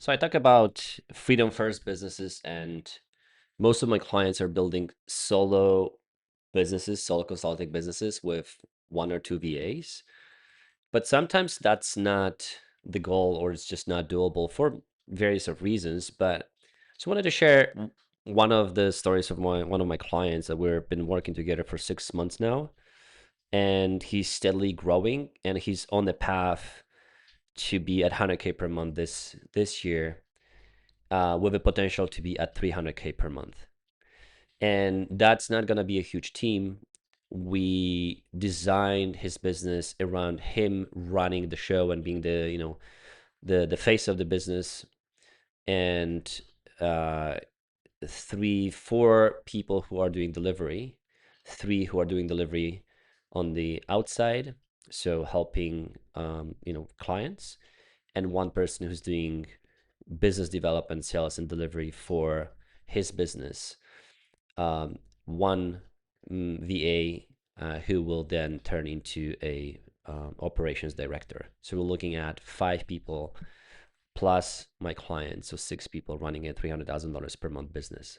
So I talk about freedom first businesses, and most of my clients are building solo businesses, solo consulting businesses with one or two VAs. But sometimes that's not the goal, or it's just not doable for various of reasons. But I just wanted to share one of the stories of one of my clients that we've been working together for 6 months now, and he's steadily growing, and he's on the path to be at 100K per month this year, with a potential to be at 300K per month. And that's not going to be a huge team. We designed his business around him running the show and being the face of the business, and uh, three, four people who are doing delivery, three who are doing delivery on the outside, so helping clients, and one person who's doing business development, sales, and delivery for his business. One VA who will then turn into a operations director. So we're looking at 5 people plus my client, so 6 people running a $300,000 per month business.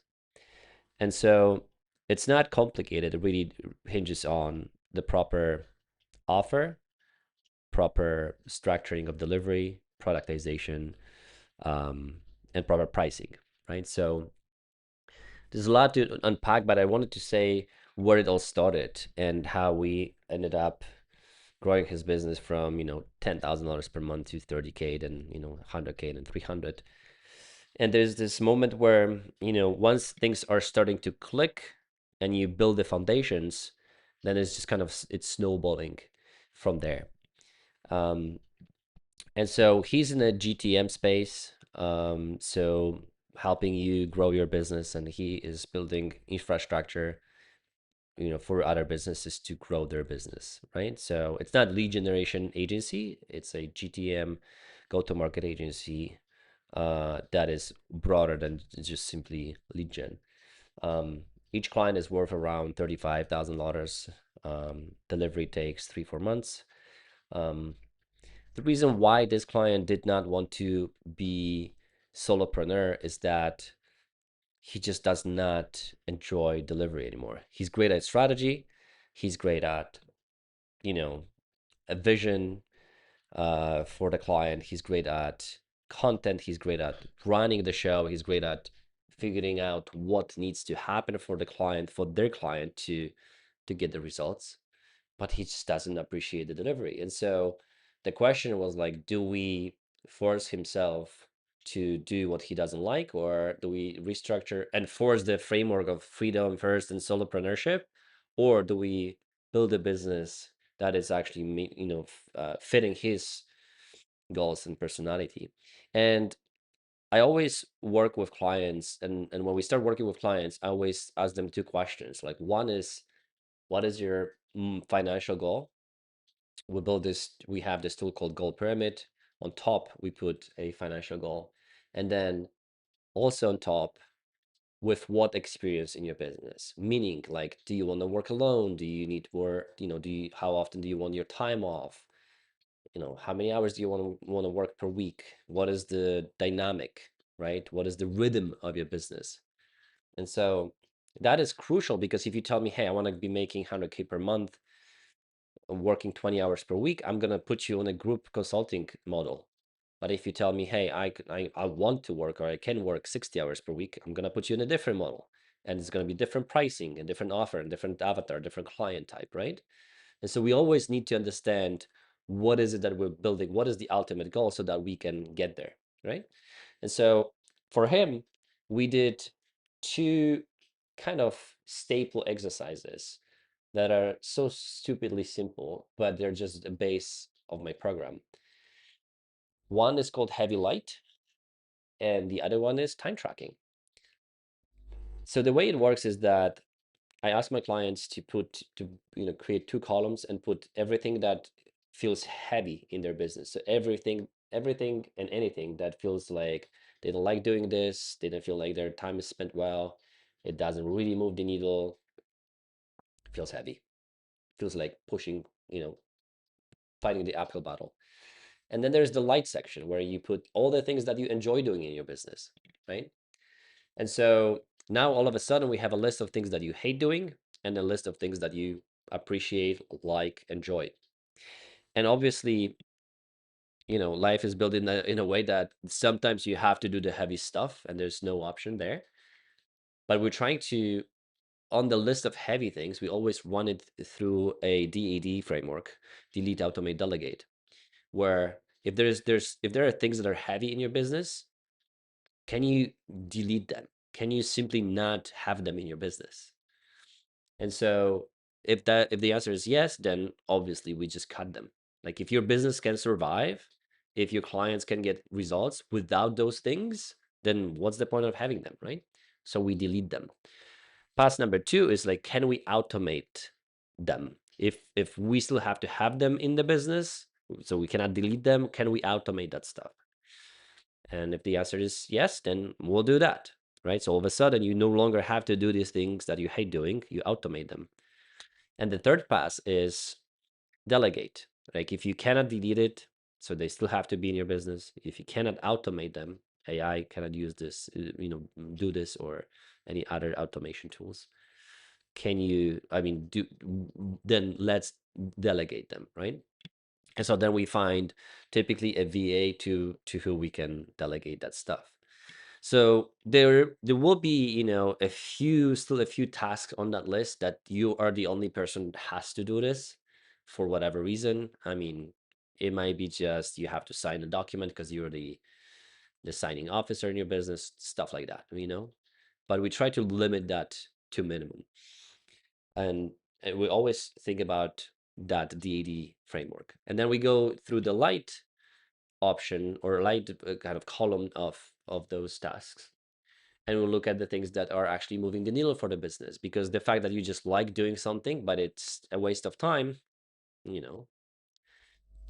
And so it's not complicated. It really hinges on the proper offer, proper structuring of delivery, productization, um, and proper pricing, right? So there's a lot to unpack, but I wanted to say where it all started and how we ended up growing his business from, $10,000 per month to 30K, then, 100K, and 300. And there's this moment where, once things are starting to click and you build the foundations, then it's just kind of, it's snowballing from there. Um, and so he's in the GTM space. So helping you grow your business, and he is building infrastructure, for other businesses to grow their business, right? So it's not lead generation agency, it's a GTM, go-to-market agency, that is broader than just simply lead gen. Um, each client is worth around $35,000. Delivery takes 3-4 months. Um, the reason why this client did not want to be solopreneur is that he just does not enjoy delivery anymore. He's great at strategy. He's great at, you know, a vision for the client. He's great at content. He's great at running the show. He's great at figuring out what needs to happen for the client, for their client to get the results. But he just doesn't appreciate the delivery. And so the question was like, do we force himself to do what he doesn't like, or do we restructure and force the framework of freedom first and solopreneurship, or do we build a business that is actually fitting his goals and personality? And I always work with clients, and when we start working with clients, I always ask them two questions. Like, one is, what is your financial goal? We have this tool called Goal Pyramid. On top, we put a financial goal. And then also on top, with what experience in your business? Meaning, like, do you want to work alone? Do you need more, how often do you want your time off? How many hours do you want to work per week? What is the dynamic, right? What is the rhythm of your business? And so that is crucial, because if you tell me, hey, I want to be making 100K per month, working 20 hours per week, I'm going to put you on a group consulting model. But if you tell me, hey, I want to work, or I can work 60 hours per week, I'm going to put you in a different model. And it's going to be different pricing and different offer and different avatar, different client type, right? And so we always need to understand what is it that we're building, what is the ultimate goal, so that we can get there, right? And so for him, we did two kind of staple exercises that are so stupidly simple, but they're just the base of my program. One is called Heavy Light, and the other one is time tracking. So the way it works is that I ask my clients to create two columns and put everything that feels heavy in their business. So everything and anything that feels like they don't like doing this, they don't feel like their time is spent well, it doesn't really move the needle, feels heavy, feels like pushing, fighting the uphill battle. And then there's the light section where you put all the things that you enjoy doing in your business, right? And so now all of a sudden we have a list of things that you hate doing and a list of things that you appreciate, like, enjoy. And obviously, life is built in a way that sometimes you have to do the heavy stuff and there's no option there. But we're trying to, on the list of heavy things, we always run it through a DAD framework, delete, automate, delegate, where if there are things that are heavy in your business, can you delete them? Can you simply not have them in your business? And so if the answer is yes, then obviously we just cut them. Like if your business can survive, if your clients can get results without those things, then what's the point of having them, right? So we delete them. Pass number two is like, can we automate them? If we still have to have them in the business, so we cannot delete them, can we automate that stuff? And if the answer is yes, then we'll do that, right? So all of a sudden, you no longer have to do these things that you hate doing, you automate them. And the third pass is delegate. Like if you cannot delete it, so they still have to be in your business. If you cannot automate them, AI cannot use this, do this or any other automation tools. Can you, then let's delegate them, right? And so then we find typically a VA to who we can delegate that stuff. So there will be, still a few tasks on that list that you are the only person that has to do this for whatever reason. I mean, it might be just you have to sign a document because you're the signing officer in your business, stuff like that. But we try to limit that to minimum. And we always think about that DAD framework. And then we go through the light option or light kind of column of those tasks, and we'll look at the things that are actually moving the needle for the business, because the fact that you just like doing something but it's a waste of time, you know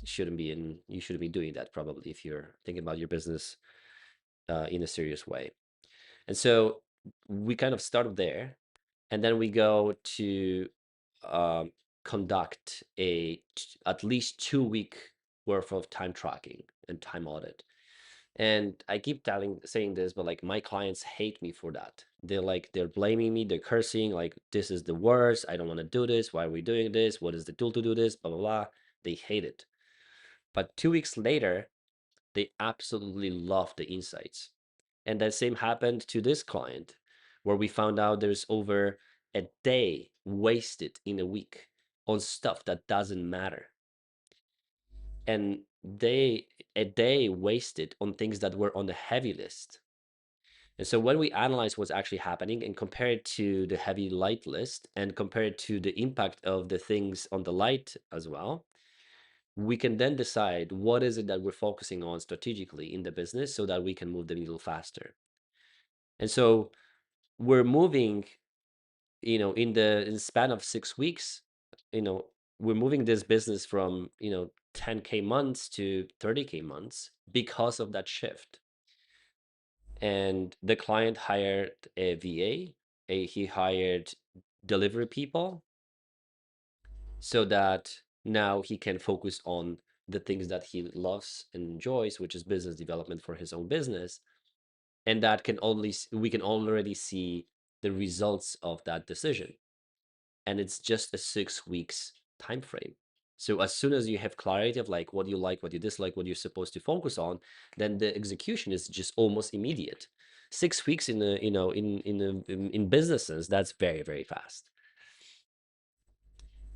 you shouldn't be doing that, probably, if you're thinking about your business in a serious way. And so we kind of start there, and then we go to um, conduct at least 2 week worth of time tracking and time audit. And I keep saying this, but like my clients hate me for that. They're blaming me, they're cursing, like, this is the worst, I don't want to do this, why are we doing this, what is the tool to do this, blah blah blah. They hate it. But 2 weeks later, they absolutely love the insights. And that same happened to this client, where we found out there's over a day wasted in a week on stuff that doesn't matter. And a day wasted on things that were on the heavy list. And so when we analyze what's actually happening and compare it to the heavy light list and compare it to the impact of the things on the light as well, we can then decide what is it that we're focusing on strategically in the business so that we can move the needle faster. And so we're moving, in the span of 6 weeks, you know, we're moving this business from, 10K months to 30K months because of that shift. And the client hired a VA, he hired delivery people, so that now he can focus on the things that he loves and enjoys, which is business development for his own business. And that we can already see the results of that decision. And it's just a 6 weeks time frame. So as soon as you have clarity of like what you like, what you dislike, what you're supposed to focus on, then the execution is just almost immediate. 6 weeks in a, in businesses, that's very, very fast.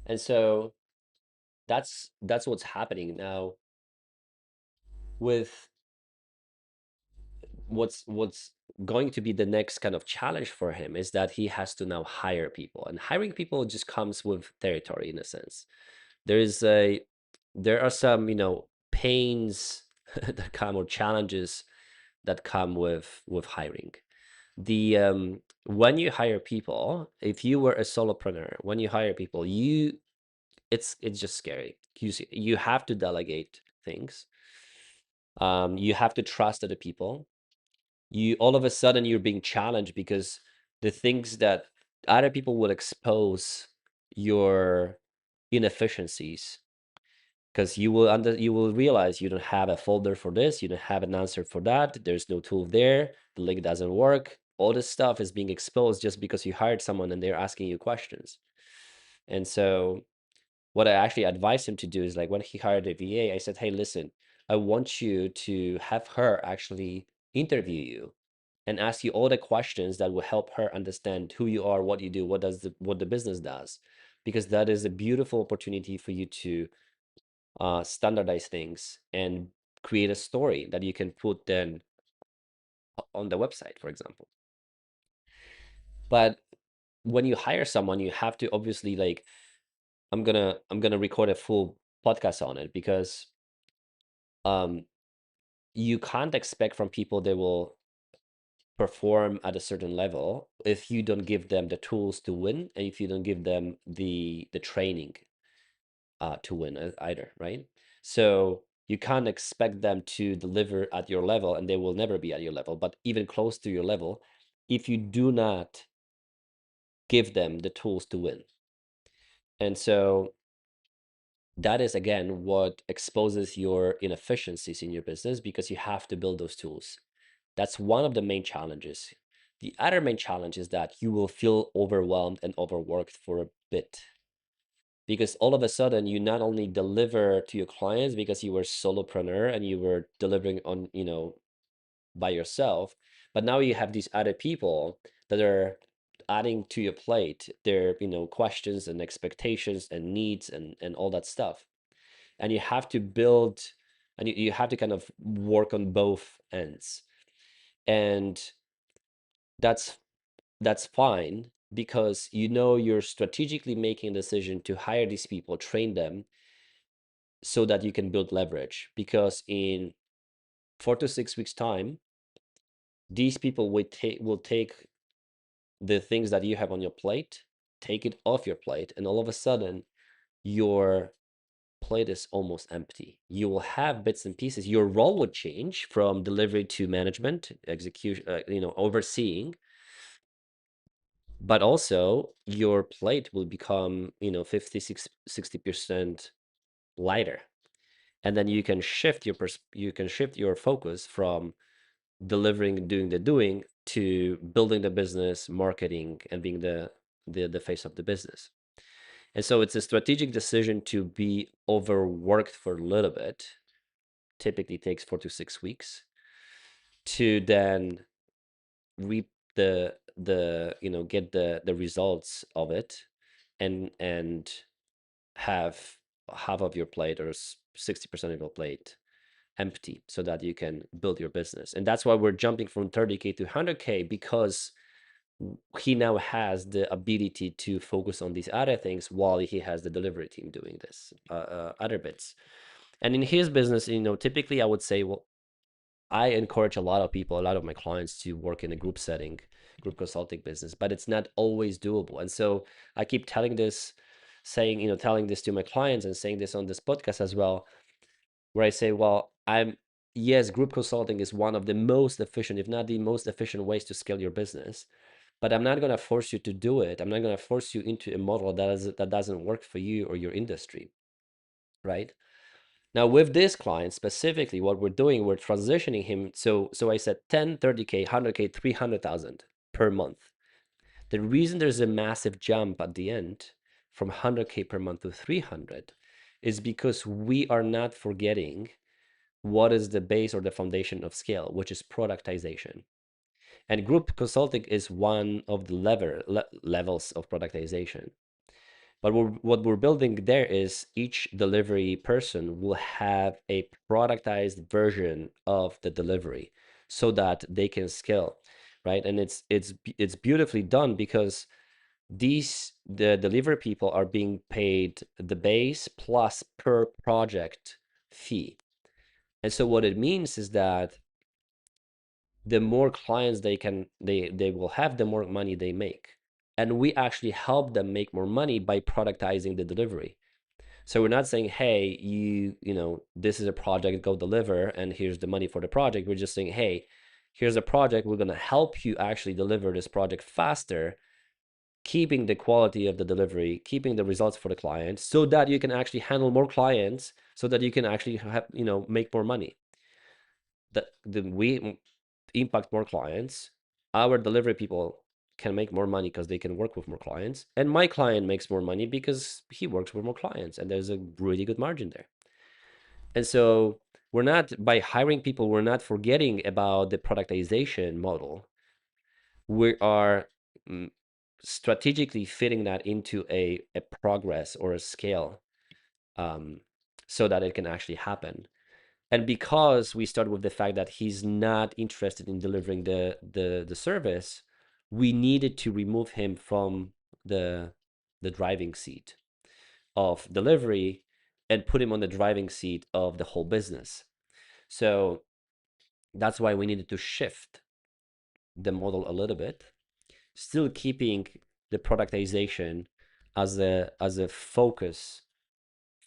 And so that's what's happening now with what's going to be the next kind of challenge for him, is that he has to now hire people, and hiring people just comes with territory, in a sense. There are some, pains that come, or challenges that come with hiring. The When you hire people, if you were a solopreneur, when you hire people, it's just scary. You have to delegate things. You have to trust other people. You All of a sudden you're being challenged, because the things that other people will expose your inefficiencies, because you will realize you don't have a folder for this, you don't have an answer for that, there's no tool there, the link doesn't work. All this stuff is being exposed just because you hired someone and they're asking you questions. And so what I actually advised him to do is, like, when he hired a VA, I said, hey, listen, I want you to have her actually interview you and ask you all the questions that will help her understand who you are, what you do, what the business does, because that is a beautiful opportunity for you to standardize things and create a story that you can put then on the website, for example. But when you hire someone, you have to obviously, like, I'm gonna record a full podcast on it, because um you can't expect from people they will perform at a certain level if you don't give them the tools to win, and if you don't give them the training to win either, right? So you can't expect them to deliver at your level, and they will never be at your level, but even close to your level, if you do not give them the tools to win. And so that is, again, what exposes your inefficiencies in your business, because you have to build those tools. That's one of the main challenges. The other main challenge is that you will feel overwhelmed and overworked for a bit, because all of a sudden you not only deliver to your clients because you were solopreneur and you were delivering on, by yourself, but now you have these other people that are adding to your plate their, questions and expectations and needs and all that stuff. And you have to build, and you have to kind of work on both ends. And that's that's fine, because you're strategically making a decision to hire these people, train them, so that you can build leverage. Because in 4 to 6 weeks time, these people will take the things that you have on your plate, take it off your plate, and all of a sudden your plate is almost empty. You will have bits and pieces. Your role would change from delivery to management, execution, overseeing, but also your plate will become, 60% lighter. And then you can shift your focus from delivering, doing the doing, to building the business, marketing, and being the face of the business. And so it's a strategic decision to be overworked for a little bit, typically takes 4 to 6 weeks, to then reap get the results of it, and have half of your plate, or 60% of your plate, empty, so that you can build your business. And that's why we're jumping from 30K to 100K, because he now has the ability to focus on these other things while he has the delivery team doing this other bits. And in his business, typically I would say, well, I encourage a lot of people, a lot of my clients, to work in a group setting, group consulting business, but it's not always doable. And so I keep telling this, telling this to my clients, and saying this on this podcast as well, where I say, well, yes, group consulting is one of the most efficient, if not the most efficient, ways to scale your business. But I'm not going to force you to do it. I'm not going to force you into a model that doesn't work for you or your industry, right? Now, with this client specifically, what we're doing, we're transitioning him. So I said 10, 30K, 100K, 300,000 per month. The reason there's a massive jump at the end from 100K per month to 300 is because we are not forgetting what is the base or the foundation of scale, which is productization. And group consulting is one of the levels of productization. But what we're building there is each delivery person will have a productized version of the delivery, so that they can scale, right? And it's beautifully done, because the delivery people are being paid the base plus per project fee. And so what it means is that the more clients they will have, the more money they make. And we actually help them make more money by productizing the delivery. So we're not saying, hey, this is a project, go deliver, and here's the money for the project. We're just saying, hey, here's a project, we're going to help you actually deliver this project faster, keeping the quality of the delivery, keeping the results for the client, so that you can actually handle more clients, so that you can actually have, make more money. That we impact more clients. Our delivery people can make more money because they can work with more clients, and my client makes more money because he works with more clients, and there's a really good margin there. And so we're not, by hiring people, we're not forgetting about the productization model. We are strategically fitting that into a progress or a scale, so that it can actually happen. And because we started with the fact that he's not interested in delivering the service, we needed to remove him from the driving seat of delivery and put him on the driving seat of the whole business. So that's why we needed to shift the model a little bit, still keeping the productization as a focus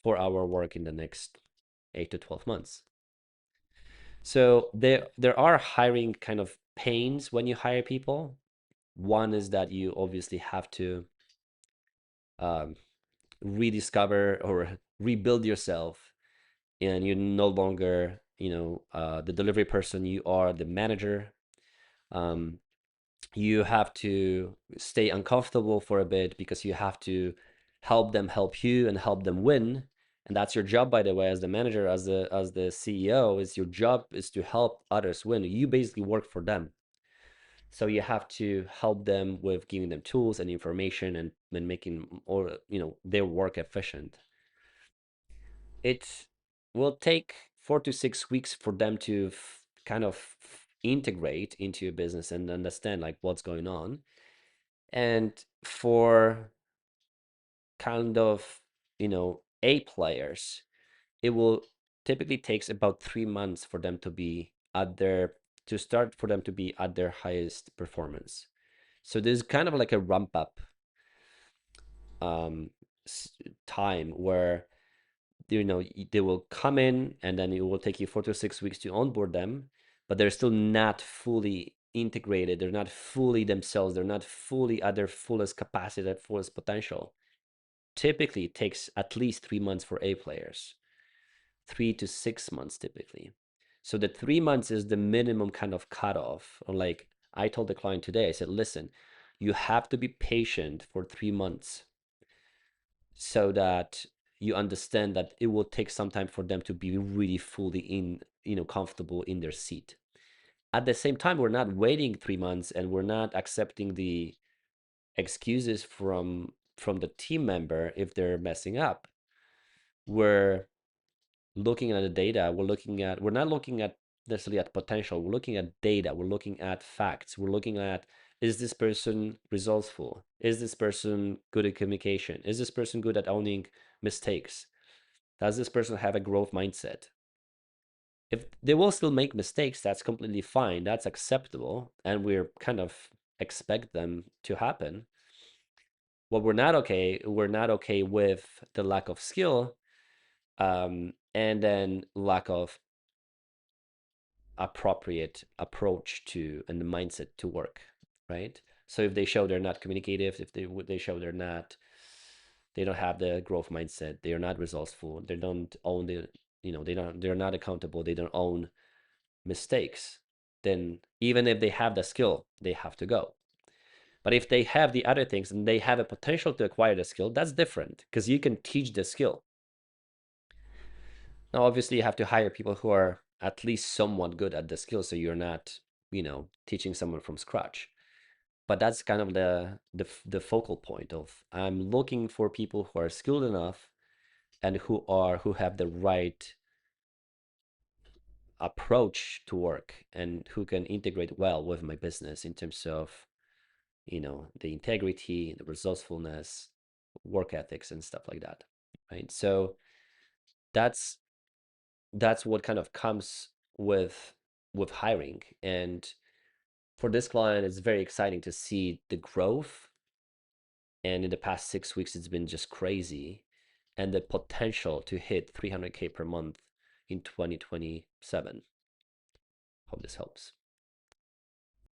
for our work in the next 8 to 12 months. So there are hiring kind of pains when you hire people. One is that you obviously have to rediscover or rebuild yourself, and you're no longer, the delivery person. You are the manager. Um, you have to stay uncomfortable for a bit because you have to help them help you and help them win. And that's your job, by the way, as the manager, as the CEO. Is your job is to help others win. You basically work for them, so you have to help them with giving them tools and information, and making, or their work efficient. It will take 4 to 6 weeks for them to kind of integrate into your business and understand like what's going on. And for kind of, A players, it will typically takes about 3 months for them to be at their to start for them to be at their highest performance. So there's kind of like a ramp up um, time where they will come in, and then it will take you 4 to 6 weeks to onboard them, but they're still not fully integrated. They're not fully themselves. They're not fully at their fullest capacity, their fullest potential. Typically, it takes at least 3 months for A players, 3 to 6 months typically. So the 3 months is the minimum kind of cutoff. Or like I told the client today, I said, listen, you have to be patient for 3 months, so that you understand that it will take some time for them to be really fully in, comfortable in their seat. At the same time, we're not waiting 3 months, and we're not accepting the excuses from the team member if they're messing up. We're looking at the data. We're not looking at necessarily at potential. We're looking at data. We're looking at facts. We're looking at, is this person resourceful? Is this person good at communication? Is this person good at owning mistakes? Does this person have a growth mindset? If they will still make mistakes, that's completely fine. That's acceptable, and we're kind of expect them to happen. What we're not okay with the lack of skill, and then lack of appropriate approach to and the mindset to work, right? So if they show they're not communicative, if they show they don't have the growth mindset, they are not resourceful, they don't own the, they're not accountable, they don't own mistakes, then even if they have the skill, they have to go. But if they have the other things and they have a potential to acquire the skill, that's different, because you can teach the skill. Now, obviously, you have to hire people who are at least somewhat good at the skill, so you're not, teaching someone from scratch. But that's kind of the focal point of, I'm looking for people who are skilled enough and who have the right approach to work, and who can integrate well with my business in terms of, the integrity, the resourcefulness, work ethics, and stuff like that, right? So that's what kind of comes with hiring. And for this client, it's very exciting to see the growth. And in the past 6 weeks, it's been just crazy, and the potential to hit 300K per month in 2027. Hope this helps.